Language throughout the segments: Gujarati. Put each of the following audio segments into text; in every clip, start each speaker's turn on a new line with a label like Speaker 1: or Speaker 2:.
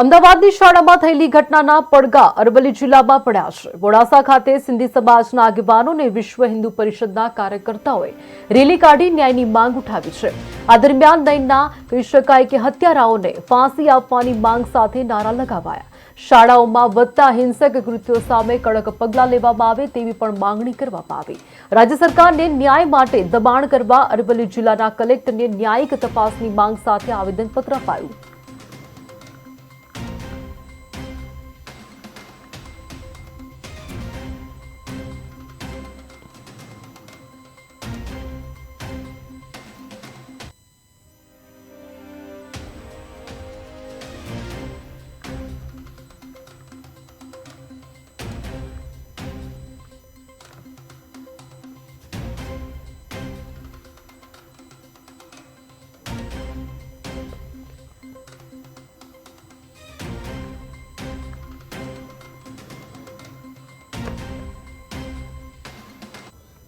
Speaker 1: અમદાવાદની શાળામાં થયેલી ઘટનાના પડઘા અરવલ્લી જિલ્લામાં પડ્યા છે। મોડાસા ખાતે સિંધી સમાજના આગેવાનો વિશ્વ હિન્દુ પરિષદના કાર્યકર્તાઓએ રેલી કાઢી ન્યાયની માંગ ઉઠાવી છે। આ દરમિયાન નયનના કહી શકાય કે હત્યારાઓને ફાંસી આપવાની માંગ સાથે નારા લગાવાયા। શાળાઓમાં વધતા હિંસક કૃત્યો સામે કડક પગલાં લેવામાં આવે તેવી પણ માંગણી કરવામાં આવી। રાજ્ય સરકારને ન્યાય માટે દબાણ કરવા અરવલ્લી જિલ્લાના કલેક્ટરને ન્યાયિક તપાસની માંગ સાથે આવેદનપત્ર અપાયું।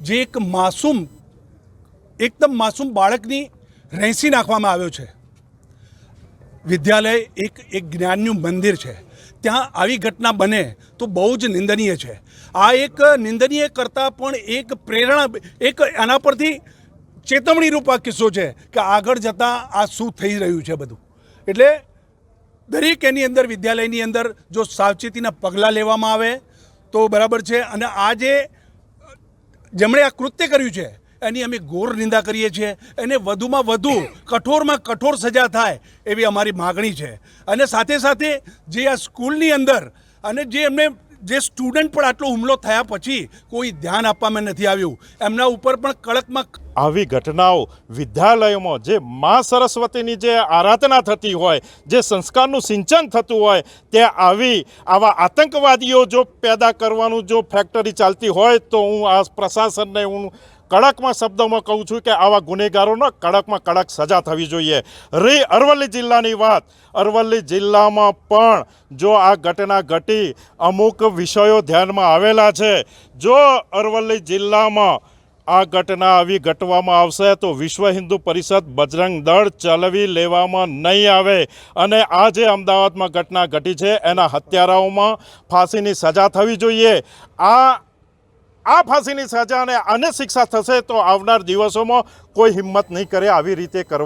Speaker 2: જે એક માસૂમ એકદમ માસૂમ બાળકની રેંસી નાખવામાં આવ્યો છે। વિદ્યાલય એક જ્ઞાનનું મંદિર છે, ત્યાં આવી ઘટના બને તો બહુ જ નિંદનીય છે। આ એક નિંદનીય કરતાં પણ એક પ્રેરણા, એક આના પરથી ચેતવણીરૂપ આ કિસ્સો છે કે આગળ જતાં આ શું થઈ રહ્યું છે બધું। એટલે દરેક એની અંદર વિદ્યાલયની અંદર જો સાવચેતીના પગલાં લેવામાં આવે તો બરાબર છે। અને આ જેમણે આ કૃત્ય કર્યું છે એની અમે ઘોર નિંદા કરીએ છીએ। એને વધુમાં વધુ કઠોરમાં કઠોર સજા થાય એવી અમારી માગણી છે। અને સાથે સાથે જે આ સ્કૂલની અંદર અને જે સ્ટુડન્ટ પર આટલો હુમલો થયા પછી કોઈ ધ્યાન આપવામાં નથી આવ્યું, એમના ઉપર પણ કડકમાં
Speaker 3: આવી ઘટનાઓ વિદ્યાલયોમાં જે મા સરસ્વતીની જે આરાધના થતી હોય, જે સંસ્કારનું સિંચન થતું હોય, ત્યાં આવા આતંકવાદીઓ જો પેદા કરવાનું જો ફેક્ટરી ચાલતી હોય તો હું આ પ્રશાસનને હું કડકમાં શબ્દોમાં કહું છું કે આવા ગુનેગારોનો કડકમાં કડક સજા થવી જોઈએ। અરવલ્લી જિલ્લાની વાત, અરવલ્લી જિલ્લામાં પણ જો આ ઘટના ઘટી, અમુક વિષયો ધ્યાનમાં આવેલા છે। જો અરવલ્લી જિલ્લામાં આ ઘટના આવી ઘટવામાં આવશે તો વિશ્વ હિન્દુ પરિષદ બજરંગ દળ ચલાવી લેવામાં નહીં આવે। અને આ જે અમદાવાદમાં ઘટના ઘટી છે એના હત્યારાઓમાં ફાંસીની સજા થવી જોઈએ। આ ફાંસીની સજા અને શિક્ષા થશે તો આવનાર દિવસોમાં કોઈ હિંમત નહીં કરે આવી રીતે કરવા।